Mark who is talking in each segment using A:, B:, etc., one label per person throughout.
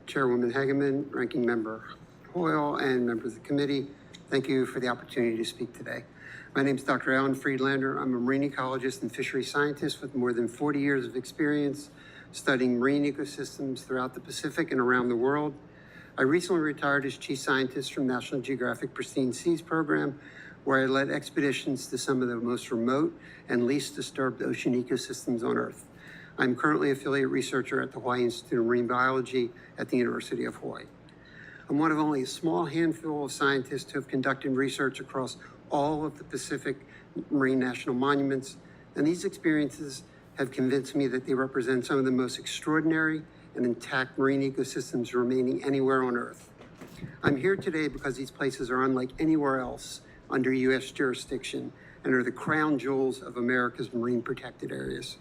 A: Chairwoman Hageman, Ranking Member Hoyle, and members of the committee, thank you for the opportunity to speak today. My name is Dr. Alan Friedlander. I'm a marine ecologist and fishery scientist with more than 40 years of experience studying marine ecosystems throughout the Pacific and around the world. I recently retired as chief scientist from National Geographic Pristine Seas program, where I led expeditions to some of the most remote and least disturbed ocean ecosystems on Earth. I'm currently affiliate researcher at the Hawaii Institute of Marine Biology at the University of Hawaii. I'm one of only a small handful of scientists who have conducted research across all of the Pacific marine national monuments, and these experiences have convinced me that they represent some of the most extraordinary and intact marine ecosystems remaining anywhere on Earth. I'm here today because these places are unlike anywhere else under U.S. jurisdiction and are the crown jewels of America's marine protected areas.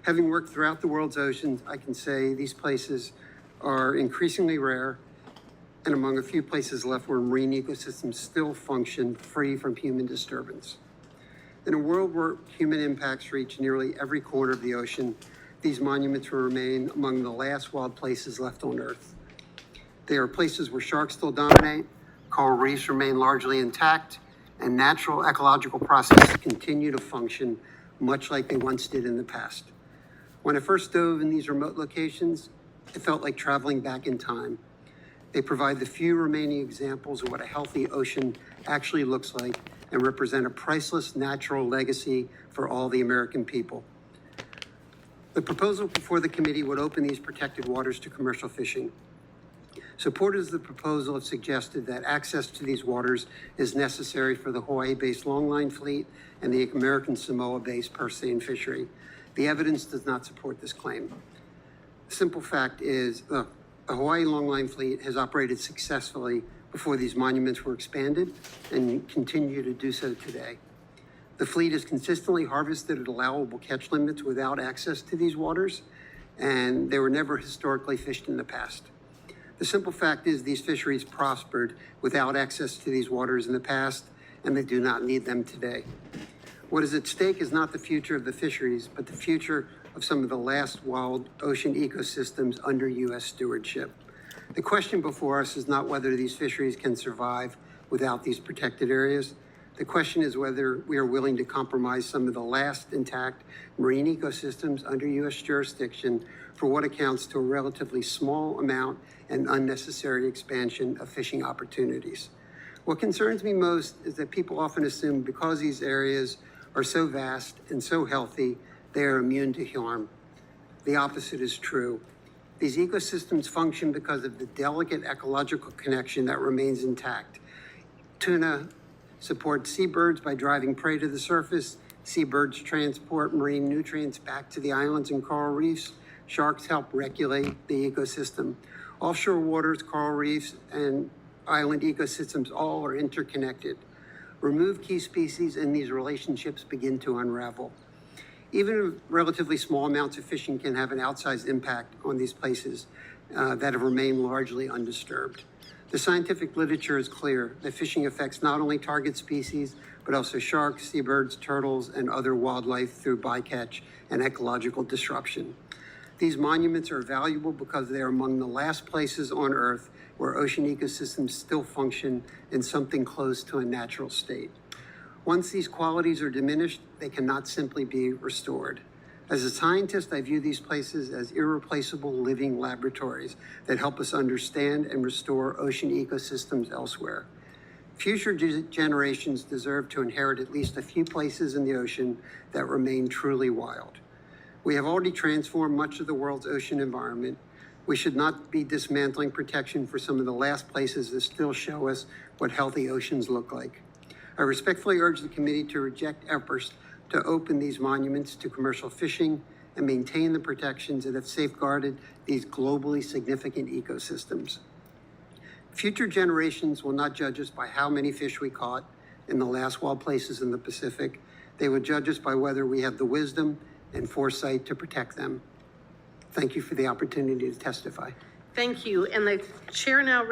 A: Having worked throughout the world's oceans, I can say these places are increasingly rare and among a few places left where marine ecosystems still function free from human disturbance. In a world where human impacts reach nearly every corner of the ocean, these monuments will remain among the last wild places left on Earth. They are places where sharks still dominate, coral reefs remain largely intact, and natural ecological processes continue to function much like they once did in the past. When I first dove in these remote locations, it felt like traveling back in time. They provide the few remaining examples of what a healthy ocean actually looks like and represent a priceless natural legacy for all the American people. The proposal before the committee would open these protected waters to commercial fishing. Supporters of the proposal have suggested that access to these waters is necessary for the Hawaii-based longline fleet and the American Samoa-based purse seine fishery. The evidence does not support this claim. The simple fact is the Hawaii longline fleet has operated successfully before these monuments were expanded and continue to do so today. The fleet has consistently harvested at allowable catch limits without access to these waters, and they were never historically fished in the past. The simple fact is these fisheries prospered without access to these waters in the past, and they do not need them today. What is at stake is not the future of the fisheries, but the future of some of the last wild ocean ecosystems under U.S. stewardship. The question before us is not whether these fisheries can survive without these protected areas. The question is whether we are willing to compromise some of the last intact marine ecosystems under U.S. jurisdiction for what accounts to a relatively small amount and unnecessary expansion of fishing opportunities. What concerns me most is that people often assume because these areas are so vast and so healthy, they are immune to harm. The opposite is true. These ecosystems function because of the delicate ecological connection that remains intact. Tuna support seabirds by driving prey to the surface. Seabirds transport marine nutrients back to the islands and coral reefs. Sharks help regulate the ecosystem. Offshore waters, coral reefs, and island ecosystems all are interconnected. Remove key species and these relationships begin to unravel. Even relatively small amounts of fishing can have an outsized impact on these places that have remained largely undisturbed. The scientific literature is clear that fishing affects not only target species, but also sharks, seabirds, turtles, and other wildlife through bycatch and ecological disruption. These monuments are valuable because they are among the last places on Earth where ocean ecosystems still function in something close to a natural state. Once these qualities are diminished, they cannot simply be restored. As a scientist, I view these places as irreplaceable living laboratories that help us understand and restore ocean ecosystems elsewhere. Future generations deserve to inherit at least a few places in the ocean that remain truly wild. We have already transformed much of the world's ocean environment. We should not be dismantling protection for some of the last places that still show us what healthy oceans look like. I respectfully urge the committee to reject efforts to open these monuments to commercial fishing and maintain the protections that have safeguarded these globally significant ecosystems. Future generations will not judge us by how many fish we caught in the last wild places in the Pacific. They will judge us by whether we have the wisdom and foresight to protect them. Thank you for the opportunity to testify.
B: Thank you. And the chair now